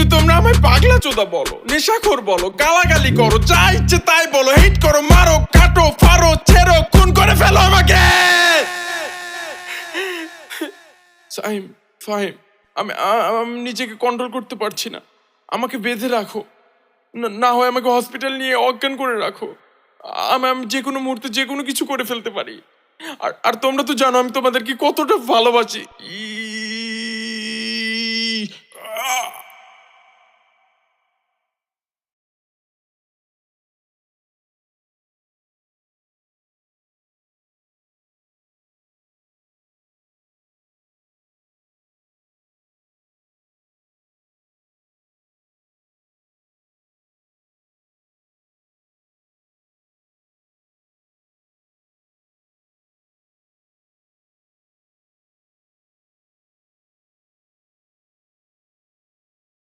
কিন্তু তোমরা আমায় পাগলা চোদা বলো, নেশাখোর বলো, গালাগালি করো, যা ইচ্ছে তাই বলো, হিট করো, মারো, কাটো, ফারো, ছেড়ো, খুন করে ফেলো আমাকে। ফাহিম, ফাহিম, আমি আমি নিজেকে কন্ট্রোল করতে পারছি না, আমাকে বেঁধে রাখো, না হয় আমাকে হসপিটাল নিয়ে অজ্ঞান করে রাখো। আমি যে কোনো মুহূর্তে যে কোনো কিছু করে ফেলতে পারি। আর তোমরা তো জানো আমি তোমাদেরকে কতটা ভালোবাসি।